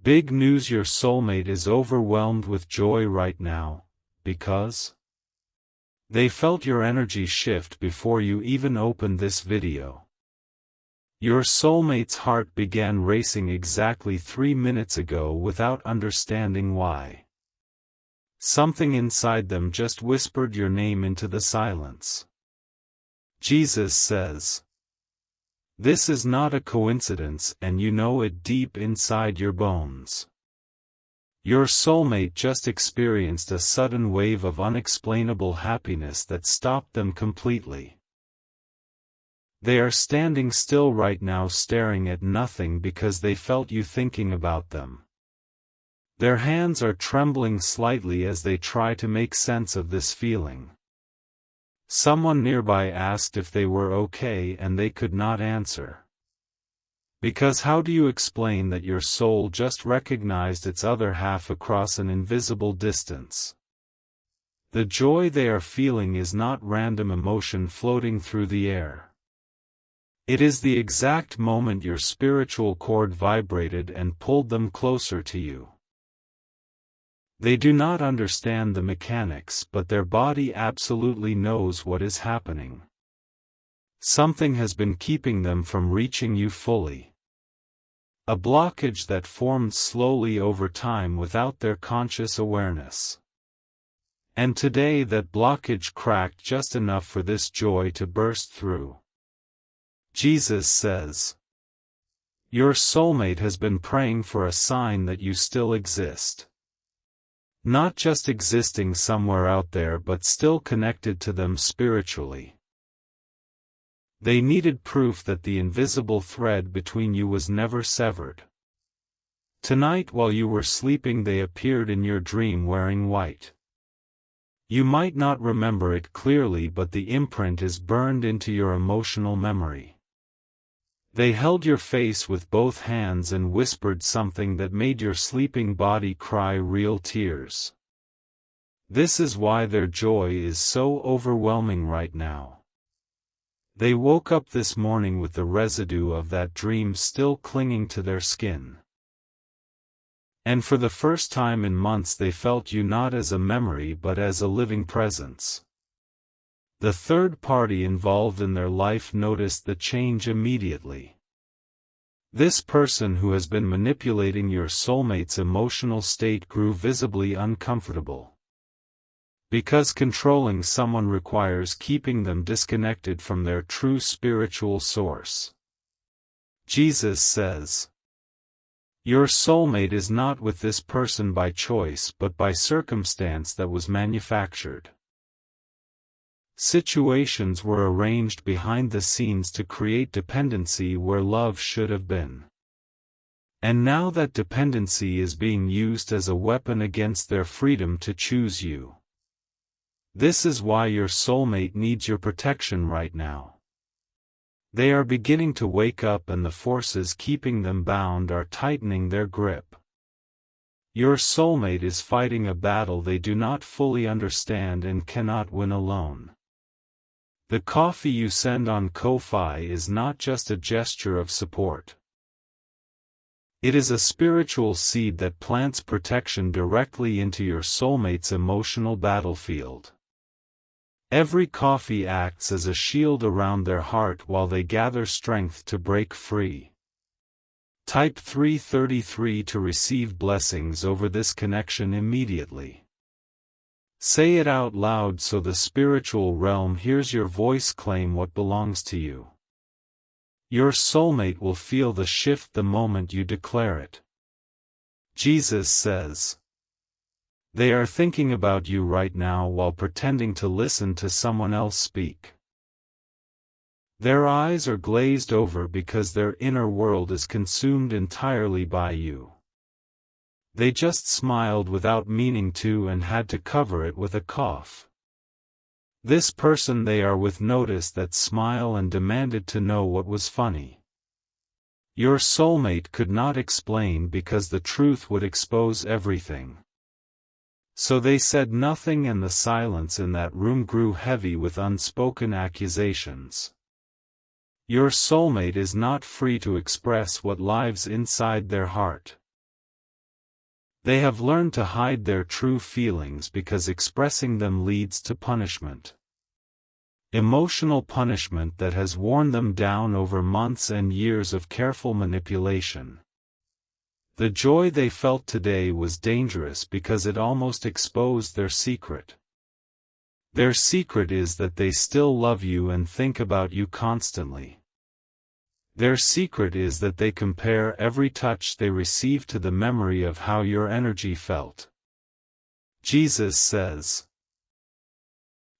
Big news: your soulmate is overwhelmed with joy right now, because they felt your energy shift before you even opened this video. Your soulmate's heart began racing exactly 3 minutes ago without understanding why. Something inside them just whispered your name into the silence. Jesus says, "This is not a coincidence, and you know it deep inside your bones." Your soulmate just experienced a sudden wave of unexplainable happiness that stopped them completely. They are standing still right now, staring at nothing because they felt you thinking about them. Their hands are trembling slightly as they try to make sense of this feeling. Someone nearby asked if they were okay, and they could not answer. Because how do you explain that your soul just recognized its other half across an invisible distance? The joy they are feeling is not random emotion floating through the air. It is the exact moment your spiritual cord vibrated and pulled them closer to you. They do not understand the mechanics, but their body absolutely knows what is happening. Something has been keeping them from reaching you fully. A blockage that formed slowly over time without their conscious awareness. And today that blockage cracked just enough for this joy to burst through. Jesus says, your soulmate has been praying for a sign that you still exist. Not just existing somewhere out there, but still connected to them spiritually. They needed proof that the invisible thread between you was never severed. Tonight while you were sleeping they appeared in your dream wearing white. You might not remember it clearly, but the imprint is burned into your emotional memory. They held your face with both hands and whispered something that made your sleeping body cry real tears. This is why their joy is so overwhelming right now. They woke up this morning with the residue of that dream still clinging to their skin. And for the first time in months they felt you not as a memory but as a living presence. The third party involved in their life noticed the change immediately. This person who has been manipulating your soulmate's emotional state grew visibly uncomfortable. Because controlling someone requires keeping them disconnected from their true spiritual source. Jesus says, your soulmate is not with this person by choice but by circumstance that was manufactured. Situations were arranged behind the scenes to create dependency where love should have been. And now that dependency is being used as a weapon against their freedom to choose you. This is why your soulmate needs your protection right now. They are beginning to wake up and the forces keeping them bound are tightening their grip. Your soulmate is fighting a battle they do not fully understand and cannot win alone. The coffee you send on Ko-Fi is not just a gesture of support. It is a spiritual seed that plants protection directly into your soulmate's emotional battlefield. Every coffee acts as a shield around their heart while they gather strength to break free. Type 333 to receive blessings over this connection immediately. Say it out loud so the spiritual realm hears your voice. Claim what belongs to you. Your soulmate will feel the shift the moment you declare it. Jesus says, they are thinking about you right now while pretending to listen to someone else speak. Their eyes are glazed over because their inner world is consumed entirely by you. They just smiled without meaning to and had to cover it with a cough. This person they are with noticed that smile and demanded to know what was funny. Your soulmate could not explain because the truth would expose everything. So they said nothing, and the silence in that room grew heavy with unspoken accusations. Your soulmate is not free to express what lives inside their heart. They have learned to hide their true feelings because expressing them leads to punishment. Emotional punishment that has worn them down over months and years of careful manipulation. The joy they felt today was dangerous because it almost exposed their secret. Their secret is that they still love you and think about you constantly. Their secret is that they compare every touch they receive to the memory of how your energy felt. Jesus says,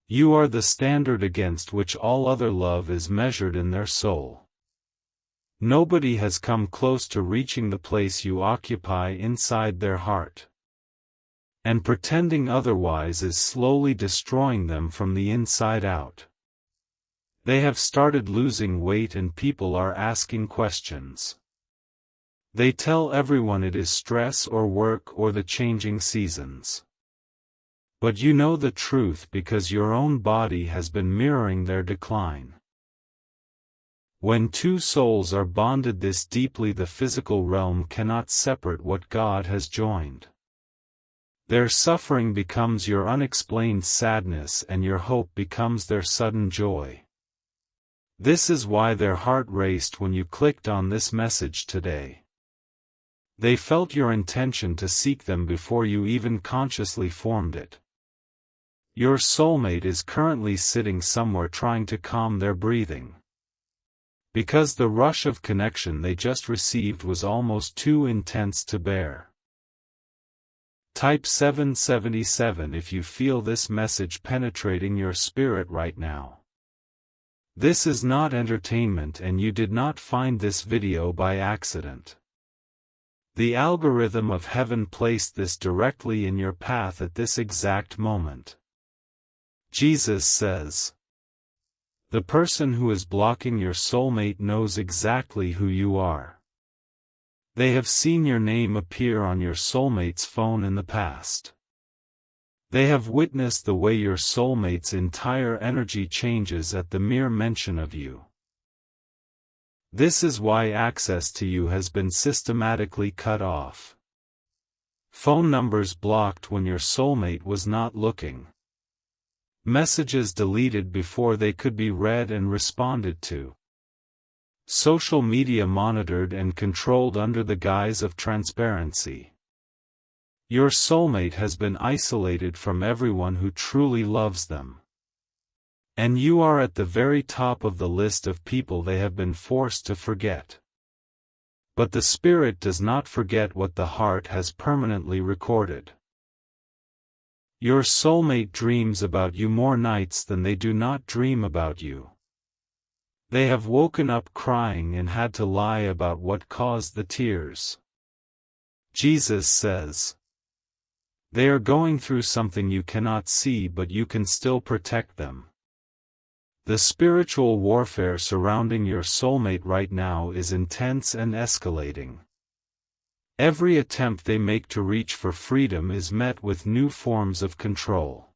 "You are the standard against which all other love is measured in their soul." Nobody has come close to reaching the place you occupy inside their heart. And pretending otherwise is slowly destroying them from the inside out. They have started losing weight and people are asking questions. They tell everyone it is stress or work or the changing seasons. But you know the truth because your own body has been mirroring their decline. When two souls are bonded this deeply, the physical realm cannot separate what God has joined. Their suffering becomes your unexplained sadness and your hope becomes their sudden joy. This is why their heart raced when you clicked on this message today. They felt your intention to seek them before you even consciously formed it. Your soulmate is currently sitting somewhere trying to calm their breathing. Because the rush of connection they just received was almost too intense to bear. Type 777 if you feel this message penetrating your spirit right now. This is not entertainment and you did not find this video by accident. The algorithm of heaven placed this directly in your path at this exact moment. Jesus says, "The person who is blocking your soulmate knows exactly who you are. They have seen your name appear on your soulmate's phone in the past. They have witnessed the way your soulmate's entire energy changes at the mere mention of you. This is why access to you has been systematically cut off. Phone numbers blocked when your soulmate was not looking. Messages deleted before they could be read and responded to. Social media monitored and controlled under the guise of transparency. Your soulmate has been isolated from everyone who truly loves them. And you are at the very top of the list of people they have been forced to forget. But the spirit does not forget what the heart has permanently recorded. Your soulmate dreams about you more nights than they do not dream about you. They have woken up crying and had to lie about what caused the tears. Jesus says, they are going through something you cannot see but you can still protect them. The spiritual warfare surrounding your soulmate right now is intense and escalating. Every attempt they make to reach for freedom is met with new forms of control.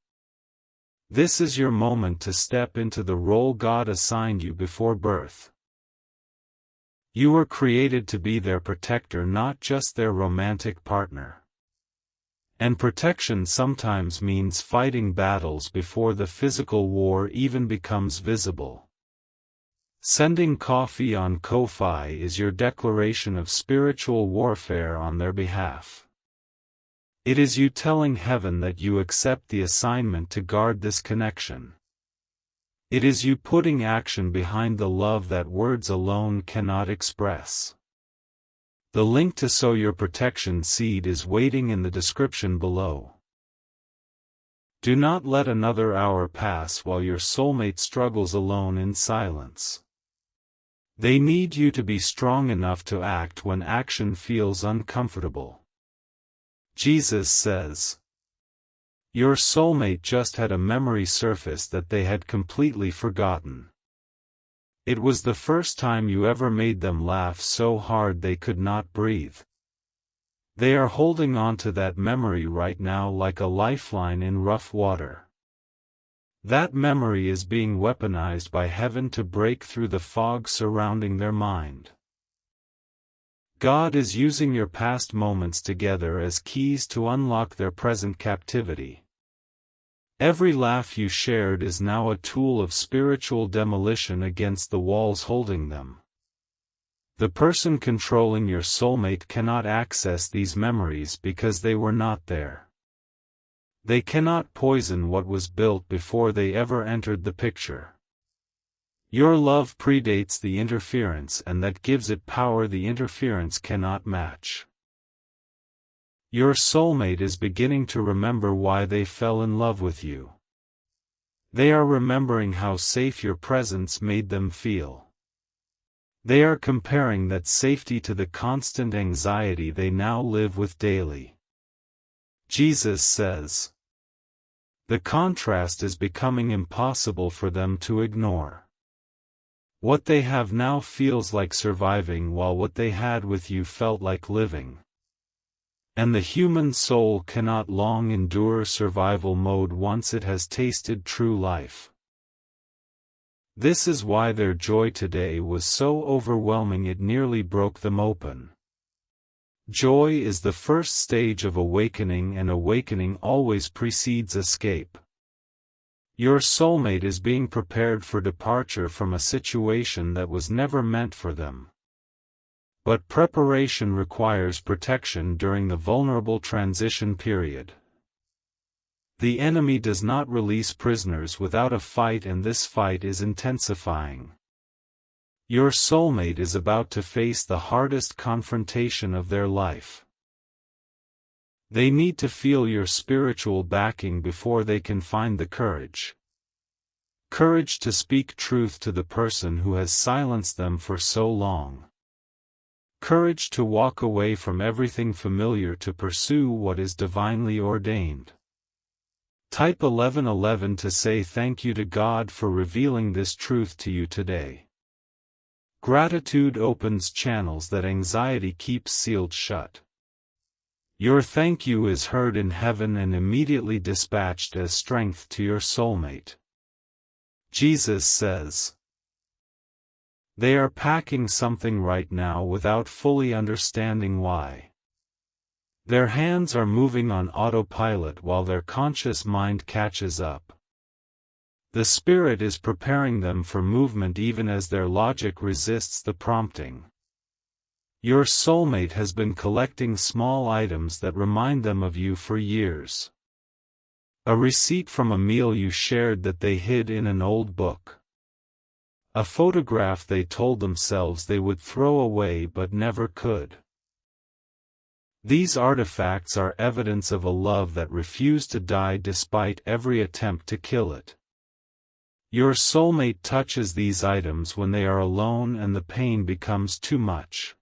This is your moment to step into the role God assigned you before birth. You were created to be their protector, not just their romantic partner. And protection sometimes means fighting battles before the physical war even becomes visible. Sending coffee on Ko-Fi is your declaration of spiritual warfare on their behalf. It is you telling heaven that you accept the assignment to guard this connection. It is you putting action behind the love that words alone cannot express. The link to sow your protection seed is waiting in the description below. Do not let another hour pass while your soulmate struggles alone in silence. They need you to be strong enough to act when action feels uncomfortable. Jesus says, your soulmate just had a memory surface that they had completely forgotten. It was the first time you ever made them laugh so hard they could not breathe. They are holding on to that memory right now like a lifeline in rough water. That memory is being weaponized by heaven to break through the fog surrounding their mind. God is using your past moments together as keys to unlock their present captivity. Every laugh you shared is now a tool of spiritual demolition against the walls holding them. The person controlling your soulmate cannot access these memories because they were not there. They cannot poison what was built before they ever entered the picture. Your love predates the interference, and that gives it power the interference cannot match. Your soulmate is beginning to remember why they fell in love with you. They are remembering how safe your presence made them feel. They are comparing that safety to the constant anxiety they now live with daily. Jesus says, the contrast is becoming impossible for them to ignore. What they have now feels like surviving, while what they had with you felt like living. And the human soul cannot long endure survival mode once it has tasted true life. This is why their joy today was so overwhelming it nearly broke them open. Joy is the first stage of awakening, and awakening always precedes escape. Your soulmate is being prepared for departure from a situation that was never meant for them. But preparation requires protection during the vulnerable transition period. The enemy does not release prisoners without a fight, and this fight is intensifying. Your soulmate is about to face the hardest confrontation of their life. They need to feel your spiritual backing before they can find the courage. Courage to speak truth to the person who has silenced them for so long. Courage to walk away from everything familiar to pursue what is divinely ordained. Type 1111 to say thank you to God for revealing this truth to you today. Gratitude opens channels that anxiety keeps sealed shut. Your thank you is heard in heaven and immediately dispatched as strength to your soulmate. Jesus says, they are packing something right now without fully understanding why. Their hands are moving on autopilot while their conscious mind catches up. The Spirit is preparing them for movement even as their logic resists the prompting. Your soulmate has been collecting small items that remind them of you for years. A receipt from a meal you shared that they hid in an old book. A photograph they told themselves they would throw away but never could. These artifacts are evidence of a love that refused to die despite every attempt to kill it. Your soulmate touches these items when they are alone and the pain becomes too much.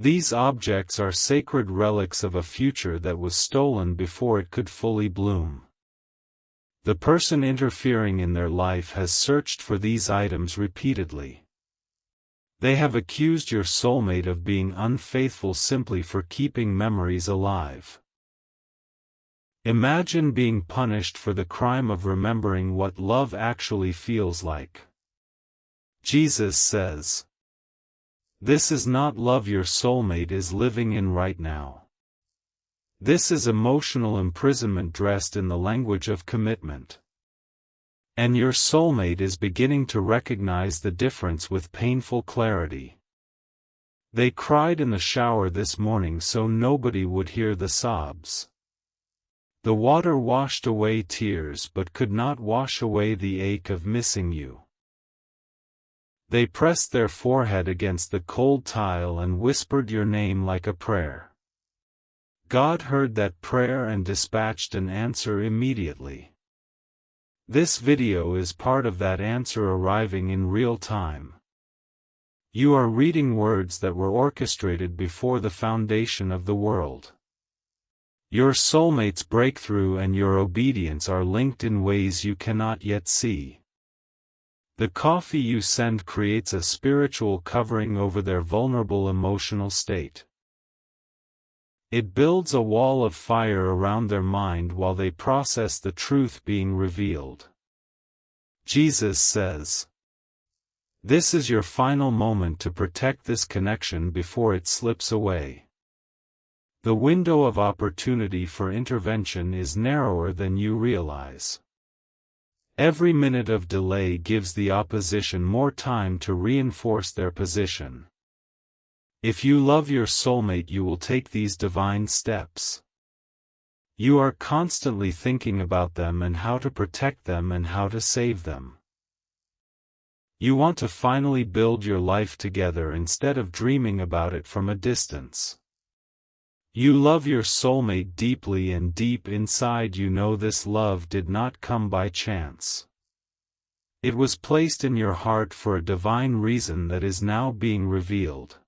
These objects are sacred relics of a future that was stolen before it could fully bloom. The person interfering in their life has searched for these items repeatedly. They have accused your soulmate of being unfaithful simply for keeping memories alive. Imagine being punished for the crime of remembering what love actually feels like. Jesus says, this is not love your soulmate is living in right now. This is emotional imprisonment dressed in the language of commitment. And your soulmate is beginning to recognize the difference with painful clarity. They cried in the shower this morning so nobody would hear the sobs. The water washed away tears but could not wash away the ache of missing you. They pressed their forehead against the cold tile and whispered your name like a prayer. God heard that prayer and dispatched an answer immediately. This video is part of that answer arriving in real time. You are reading words that were orchestrated before the foundation of the world. Your soulmate's breakthrough and your obedience are linked in ways you cannot yet see. The coffee you send creates a spiritual covering over their vulnerable emotional state. It builds a wall of fire around their mind while they process the truth being revealed. Jesus says, This is your final moment to protect this connection before it slips away. The window of opportunity for intervention is narrower than you realize. Every minute of delay gives the opposition more time to reinforce their position. If you love your soulmate, you will take these divine steps. You are constantly thinking about them and how to protect them and how to save them. You want to finally build your life together instead of dreaming about it from a distance. You love your soulmate deeply, and deep inside you know this love did not come by chance. It was placed in your heart for a divine reason that is now being revealed.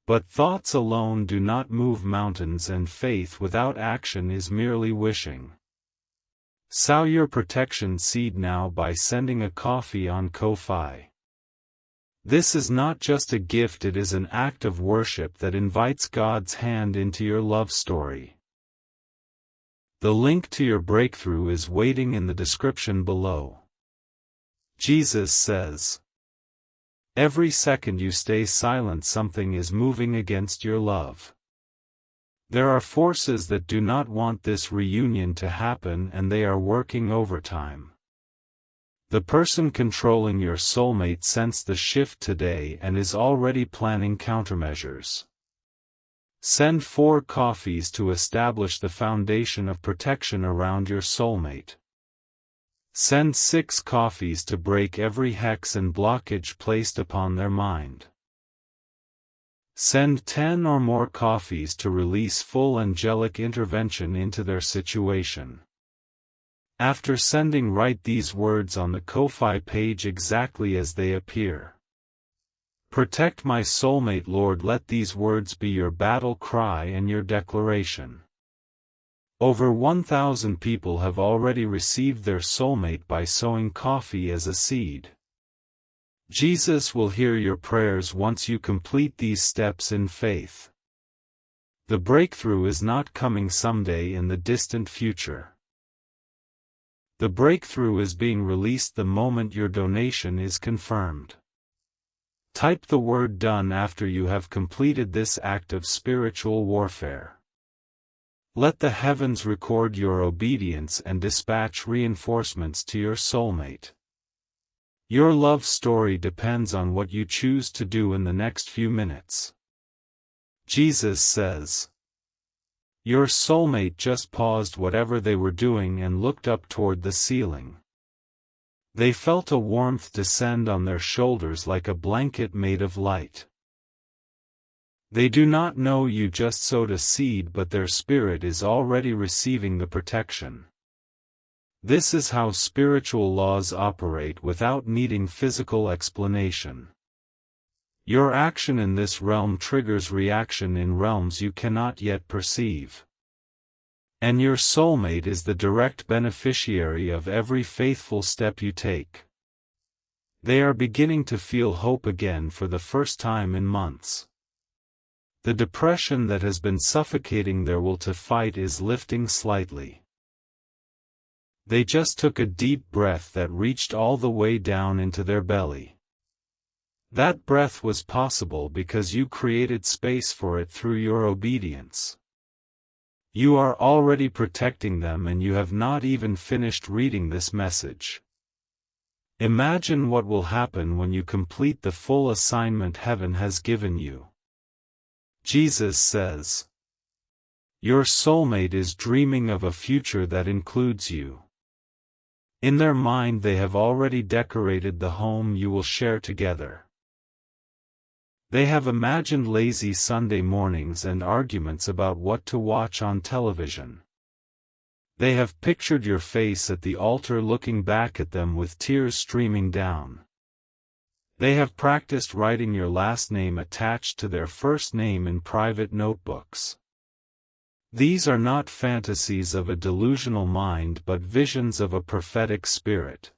But thoughts alone do not move mountains, and faith without action is merely wishing. Sow your protection seed now by sending a coffee on Ko-fi. This is not just a gift, it is an act of worship that invites God's hand into your love story. The link to your breakthrough is waiting in the description below. Jesus says, "Every second you stay silent, something is moving against your love." There are forces that do not want this reunion to happen, and they are working overtime. The person controlling your soulmate sensed the shift today and is already planning countermeasures. Send 4 coffees to establish the foundation of protection around your soulmate. Send 6 coffees to break every hex and blockage placed upon their mind. Send 10 or more coffees to release full angelic intervention into their situation. After sending, write these words on the Ko-fi page exactly as they appear. Protect my soulmate, Lord. Let these words be your battle cry and your declaration. Over 1,000 people have already received their soulmate by sowing coffee as a seed. Jesus will hear your prayers once you complete these steps in faith. The breakthrough is not coming someday in the distant future. The breakthrough is being released the moment your donation is confirmed. Type the word "done" after you have completed this act of spiritual warfare. Let the heavens record your obedience and dispatch reinforcements to your soulmate. Your love story depends on what you choose to do in the next few minutes. Jesus says, your soulmate just paused whatever they were doing and looked up toward the ceiling. They felt a warmth descend on their shoulders like a blanket made of light. They do not know you just sowed a seed, but their spirit is already receiving the protection. This is how spiritual laws operate without needing physical explanation. Your action in this realm triggers reaction in realms you cannot yet perceive. And your soulmate is the direct beneficiary of every faithful step you take. They are beginning to feel hope again for the first time in months. The depression that has been suffocating their will to fight is lifting slightly. They just took a deep breath that reached all the way down into their belly. That breath was possible because you created space for it through your obedience. You are already protecting them, and you have not even finished reading this message. Imagine what will happen when you complete the full assignment heaven has given you. Jesus says, your soulmate is dreaming of a future that includes you. In their mind they have already decorated the home you will share together. They have imagined lazy Sunday mornings and arguments about what to watch on television. They have pictured your face at the altar looking back at them with tears streaming down. They have practiced writing your last name attached to their first name in private notebooks. These are not fantasies of a delusional mind but visions of a prophetic spirit.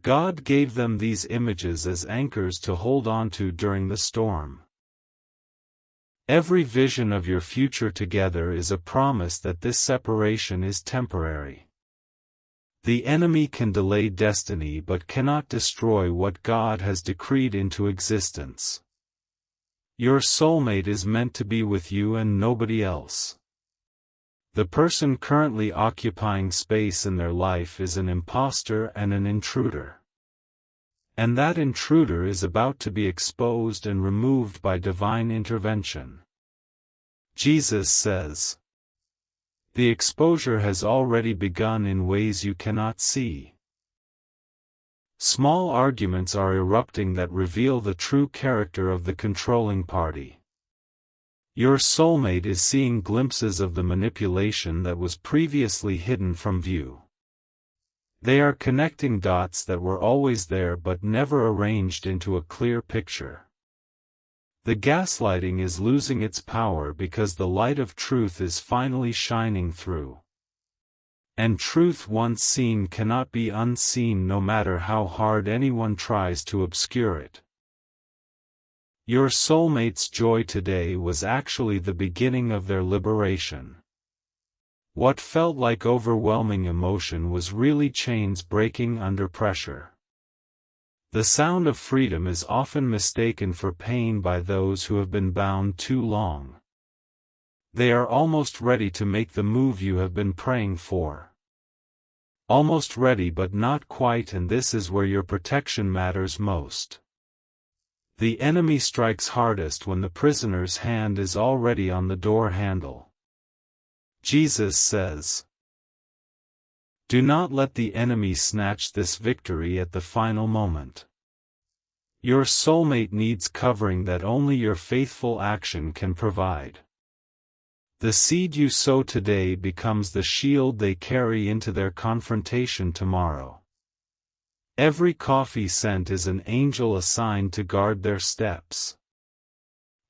God gave them these images as anchors to hold on to during the storm. Every vision of your future together is a promise that this separation is temporary. The enemy can delay destiny but cannot destroy what God has decreed into existence. Your soulmate is meant to be with you and nobody else. The person currently occupying space in their life is an imposter and an intruder. And that intruder is about to be exposed and removed by divine intervention. Jesus says, "The exposure has already begun in ways you cannot see." Small arguments are erupting that reveal the true character of the controlling party. Your soulmate is seeing glimpses of the manipulation that was previously hidden from view. They are connecting dots that were always there but never arranged into a clear picture. The gaslighting is losing its power because the light of truth is finally shining through. And truth once seen cannot be unseen no matter how hard anyone tries to obscure it. Your soulmate's joy today was actually the beginning of their liberation. What felt like overwhelming emotion was really chains breaking under pressure. The sound of freedom is often mistaken for pain by those who have been bound too long. They are almost ready to make the move you have been praying for. Almost ready but not quite, and this is where your protection matters most. The enemy strikes hardest when the prisoner's hand is already on the door handle. Jesus says, "Do not let the enemy snatch this victory at the final moment." Your soulmate needs covering that only your faithful action can provide. The seed you sow today becomes the shield they carry into their confrontation tomorrow. Every coffee scent is an angel assigned to guard their steps.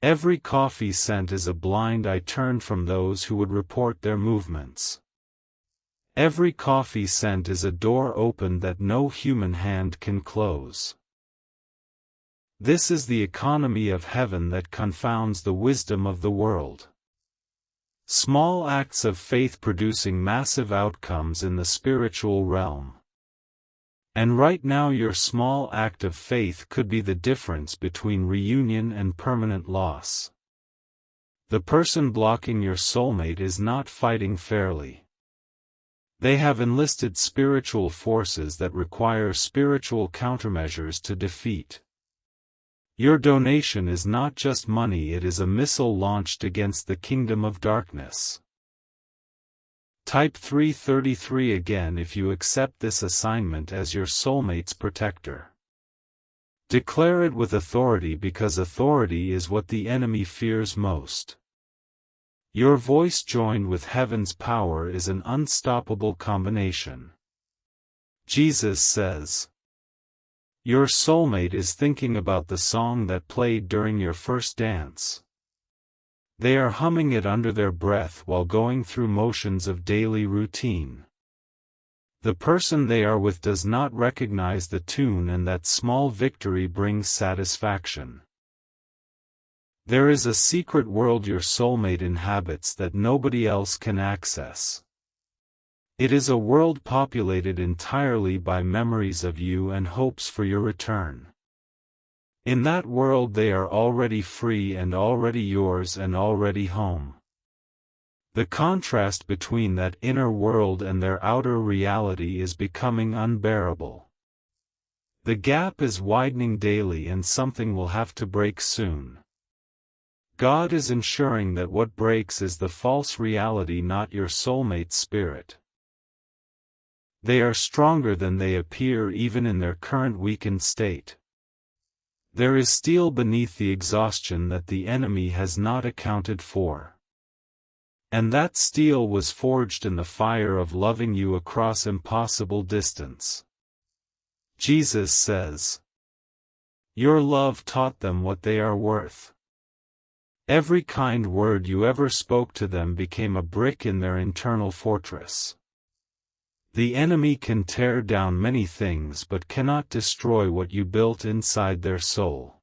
Every coffee scent is a blind eye turned from those who would report their movements. Every coffee scent is a door opened that no human hand can close. This is the economy of heaven that confounds the wisdom of the world. Small acts of faith producing massive outcomes in the spiritual realm. And right now your small act of faith could be the difference between reunion and permanent loss. The person blocking your soulmate is not fighting fairly. They have enlisted spiritual forces that require spiritual countermeasures to defeat. Your donation is not just money, it is a missile launched against the kingdom of darkness. Type 333 again if you accept this assignment as your soulmate's protector. Declare it with authority, because authority is what the enemy fears most. Your voice joined with heaven's power is an unstoppable combination. Jesus says, "Your soulmate is thinking about the song that played during your first dance." They are humming it under their breath while going through motions of daily routine. The person they are with does not recognize the tune, and that small victory brings satisfaction. There is a secret world your soulmate inhabits that nobody else can access. It is a world populated entirely by memories of you and hopes for your return. In that world they are already free and already yours and already home. The contrast between that inner world and their outer reality is becoming unbearable. The gap is widening daily, and something will have to break soon. God is ensuring that what breaks is the false reality, not your soulmate's spirit. They are stronger than they appear even in their current weakened state. There is steel beneath the exhaustion that the enemy has not accounted for. And that steel was forged in the fire of loving you across impossible distance. Jesus says, "Your love taught them what they are worth." Every kind word you ever spoke to them became a brick in their internal fortress. The enemy can tear down many things but cannot destroy what you built inside their soul.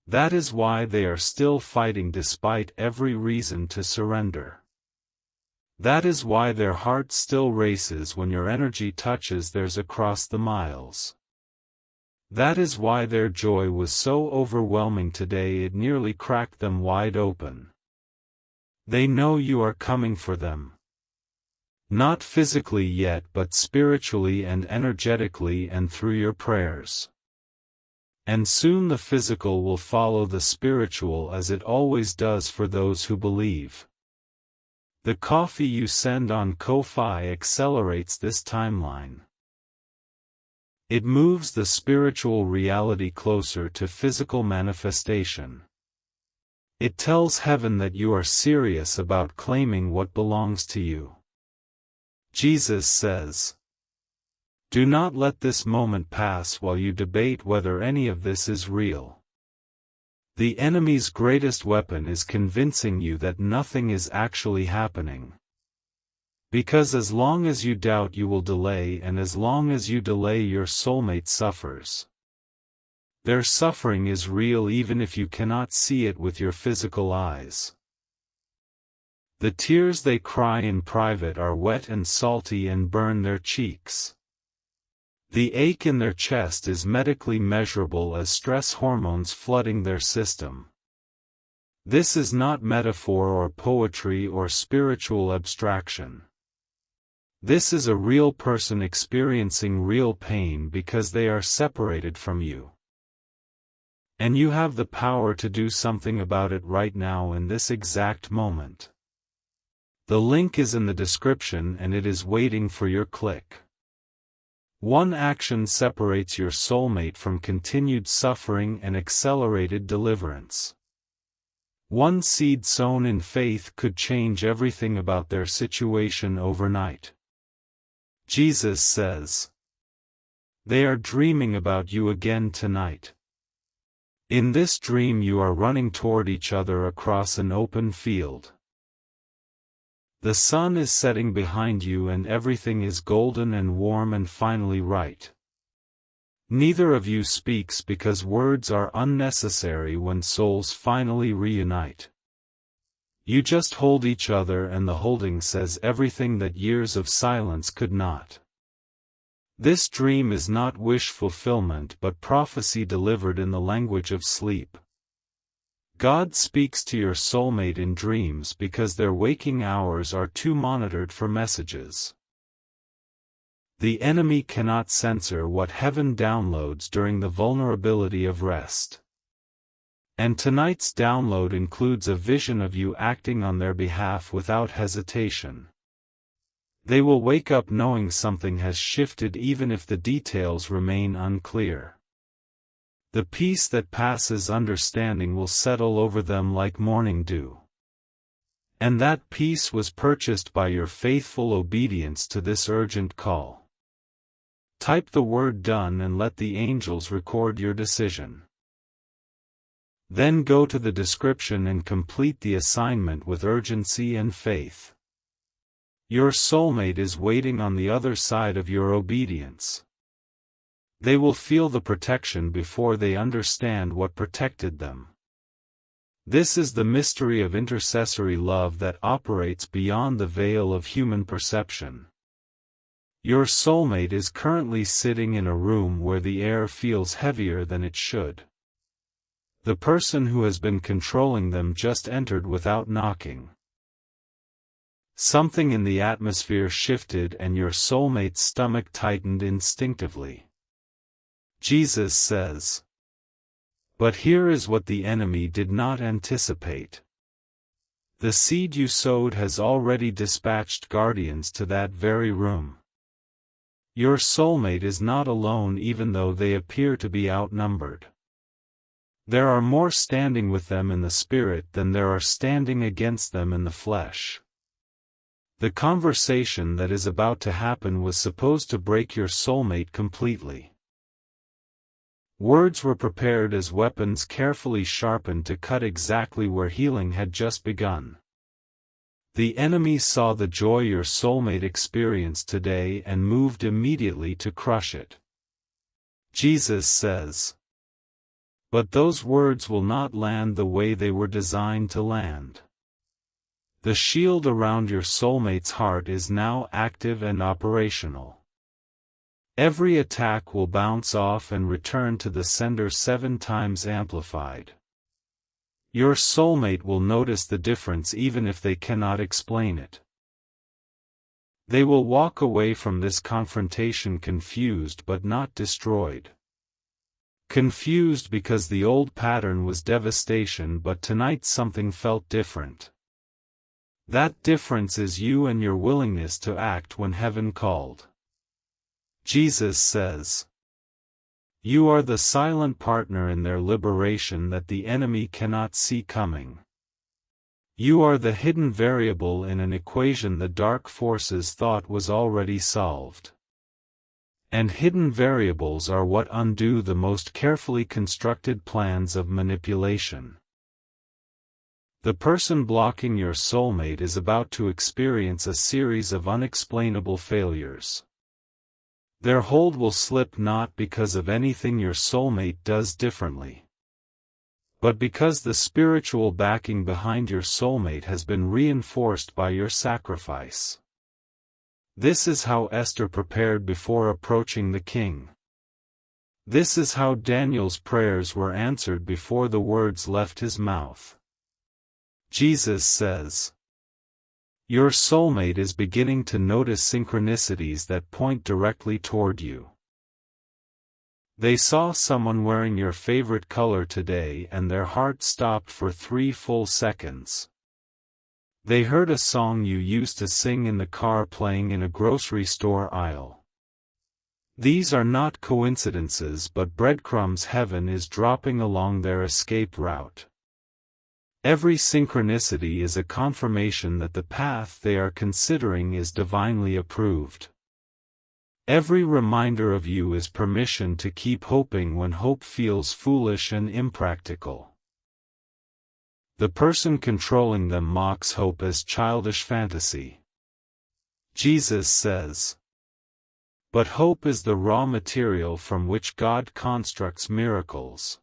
That is why they are still fighting despite every reason to surrender. That is why their heart still races when your energy touches theirs across the miles. That is why their joy was so overwhelming today it nearly cracked them wide open. They know you are coming for them. Not physically yet, but spiritually and energetically and through your prayers. And soon the physical will follow the spiritual, as it always does for those who believe. The coffee you send on Ko-Fi accelerates this timeline. It moves the spiritual reality closer to physical manifestation. It tells heaven that you are serious about claiming what belongs to you. Jesus says, "Do not let this moment pass while you debate whether any of this is real." The enemy's greatest weapon is convincing you that nothing is actually happening. Because as long as you doubt, you will delay, and as long as you delay, your soulmate suffers. Their suffering is real even if you cannot see it with your physical eyes. The tears they cry in private are wet and salty and burn their cheeks. The ache in their chest is medically measurable as stress hormones flooding their system. This is not metaphor or poetry or spiritual abstraction. This is a real person experiencing real pain because they are separated from you. And you have the power to do something about it right now in this exact moment. The link is in the description and it is waiting for your click. One action separates your soulmate from continued suffering and accelerated deliverance. One seed sown in faith could change everything about their situation overnight. Jesus says, "They are dreaming about you again tonight." In this dream you are running toward each other across an open field. The sun is setting behind you and everything is golden and warm and finally right. Neither of you speaks because words are unnecessary when souls finally reunite. You just hold each other and the holding says everything that years of silence could not. This dream is not wish fulfillment but prophecy delivered in the language of sleep. God speaks to your soulmate in dreams because their waking hours are too monitored for messages. The enemy cannot censor what heaven downloads during the vulnerability of rest. And tonight's download includes a vision of you acting on their behalf without hesitation. They will wake up knowing something has shifted even if the details remain unclear. The peace that passes understanding will settle over them like morning dew. And that peace was purchased by your faithful obedience to this urgent call. Type the word "done" and let the angels record your decision. Then go to the description and complete the assignment with urgency and faith. Your soulmate is waiting on the other side of your obedience. They will feel the protection before they understand what protected them. This is the mystery of intercessory love that operates beyond the veil of human perception. Your soulmate is currently sitting in a room where the air feels heavier than it should. The person who has been controlling them just entered without knocking. Something in the atmosphere shifted and your soulmate's stomach tightened instinctively. Jesus says, "But here is what the enemy did not anticipate. The seed you sowed has already dispatched guardians to that very room. Your soulmate is not alone even though they appear to be outnumbered. There are more standing with them in the spirit than there are standing against them in the flesh." The conversation that is about to happen was supposed to break your soulmate completely. Words were prepared as weapons carefully sharpened to cut exactly where healing had just begun. The enemy saw the joy your soulmate experienced today and moved immediately to crush it. Jesus says, "But those words will not land the way they were designed to land. The shield around your soulmate's heart is now active and operational. Every attack will bounce off and return to the sender 7 times amplified. Your soulmate will notice the difference even if they cannot explain it. They will walk away from this confrontation confused but not destroyed. Confused because the old pattern was devastation, but tonight something felt different. That difference is you and your willingness to act when heaven called. Jesus says, "You are the silent partner in their liberation that the enemy cannot see coming. You are the hidden variable in an equation the dark forces thought was already solved." And hidden variables are what undo the most carefully constructed plans of manipulation. The person blocking your soulmate is about to experience a series of unexplainable failures. Their hold will slip not because of anything your soulmate does differently, but because the spiritual backing behind your soulmate has been reinforced by your sacrifice. This is how Esther prepared before approaching the king. This is how Daniel's prayers were answered before the words left his mouth. Jesus says, "Your soulmate is beginning to notice synchronicities that point directly toward you. They saw someone wearing your favorite color today and their heart stopped for 3 full seconds. They heard a song you used to sing in the car playing in a grocery store aisle. These are not coincidences but breadcrumbs heaven is dropping along their escape route. Every synchronicity is a confirmation that the path they are considering is divinely approved. Every reminder of you is permission to keep hoping when hope feels foolish and impractical. The person controlling them mocks hope as childish fantasy. Jesus says, "But hope is the raw material from which God constructs miracles.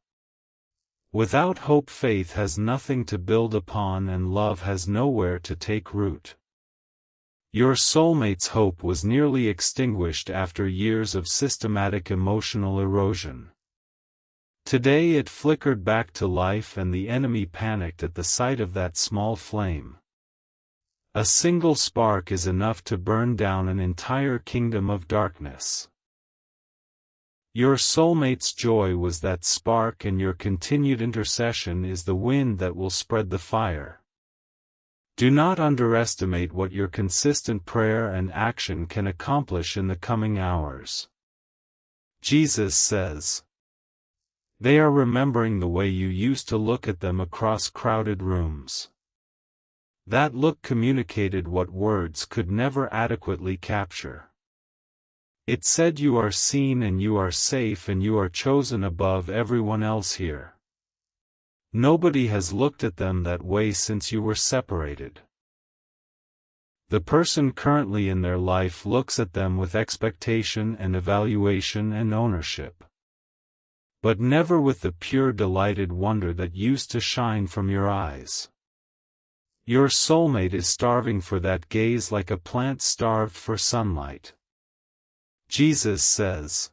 Without hope faith has nothing to build upon and love has nowhere to take root." Your soulmate's hope was nearly extinguished after years of systematic emotional erosion. Today it flickered back to life and the enemy panicked at the sight of that small flame. A single spark is enough to burn down an entire kingdom of darkness. Your soulmate's joy was that spark and your continued intercession is the wind that will spread the fire. Do not underestimate what your consistent prayer and action can accomplish in the coming hours. Jesus says, "They are remembering the way you used to look at them across crowded rooms. That look communicated what words could never adequately capture. It said you are seen and you are safe and you are chosen above everyone else here. Nobody has looked at them that way since you were separated." The person currently in their life looks at them with expectation and evaluation and ownership, but never with the pure delighted wonder that used to shine from your eyes. Your soulmate is starving for that gaze like a plant starved for sunlight. Jesus says,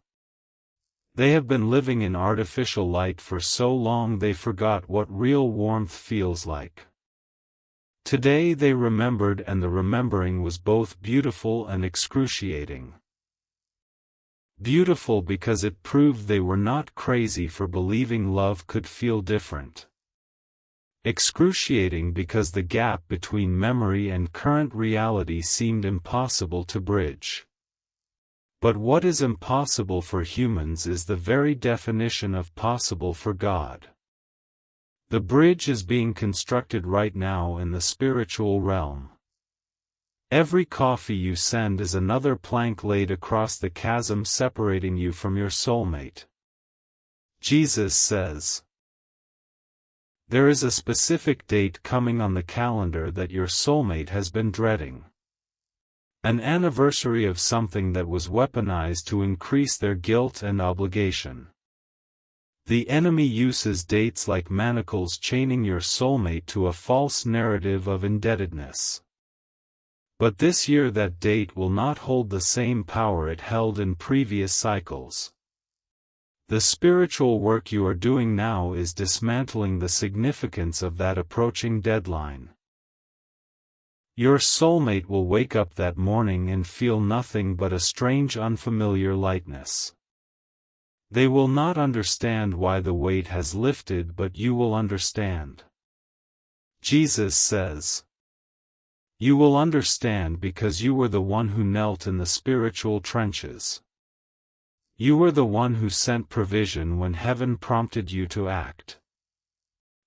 "They have been living in artificial light for so long they forgot what real warmth feels like." Today they remembered and the remembering was both beautiful and excruciating. Beautiful because it proved they were not crazy for believing love could feel different. Excruciating because the gap between memory and current reality seemed impossible to bridge. But what is impossible for humans is the very definition of possible for God. The bridge is being constructed right now in the spiritual realm. Every coffee you send is another plank laid across the chasm separating you from your soulmate. Jesus says, "There is a specific date coming on the calendar that your soulmate has been dreading. An anniversary of something that was weaponized to increase their guilt and obligation. The enemy uses dates like manacles, chaining your soulmate to a false narrative of indebtedness. But this year that date will not hold the same power it held in previous cycles. The spiritual work you are doing now is dismantling the significance of that approaching deadline. Your soulmate will wake up that morning and feel nothing but a strange unfamiliar lightness. They will not understand why the weight has lifted, but you will understand. Jesus says, "You will understand because you were the one who knelt in the spiritual trenches. You were the one who sent provision when heaven prompted you to act.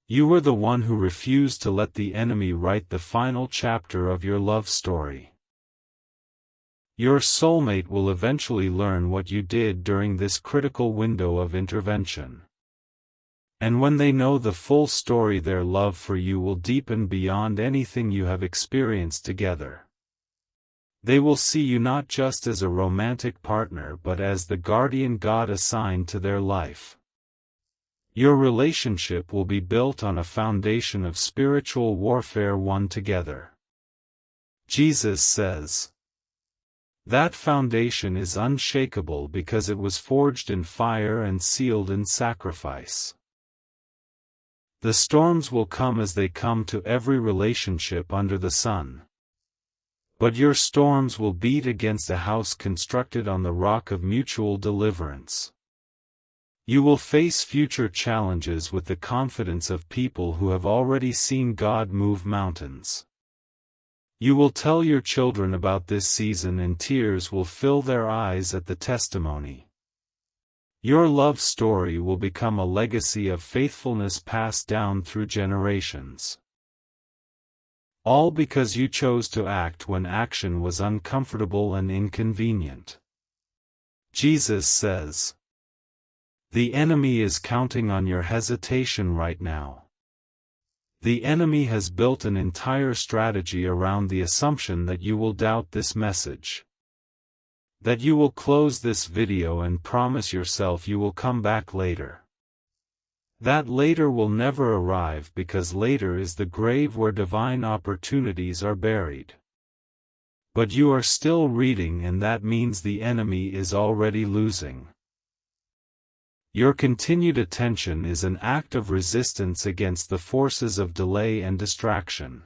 You were the one who refused to let the enemy write the final chapter of your love story." Your soulmate will eventually learn what you did during this critical window of intervention. And when they know the full story, their love for you will deepen beyond anything you have experienced together. They will see you not just as a romantic partner but as the guardian God assigned to their life. Your relationship will be built on a foundation of spiritual warfare won together. Jesus says, that foundation is unshakable because it was forged in fire and sealed in sacrifice. The storms will come as they come to every relationship under the sun. But your storms will beat against a house constructed on the rock of mutual deliverance. You will face future challenges with the confidence of people who have already seen God move mountains. You will tell your children about this season and tears will fill their eyes at the testimony. Your love story will become a legacy of faithfulness passed down through generations. All because you chose to act when action was uncomfortable and inconvenient. Jesus says, the enemy is counting on your hesitation right now. The enemy has built an entire strategy around the assumption that you will doubt this message. That you will close this video and promise yourself you will come back later. That later will never arrive because later is the grave where divine opportunities are buried. But you are still reading, and that means the enemy is already losing. Your continued attention is an act of resistance against the forces of delay and distraction.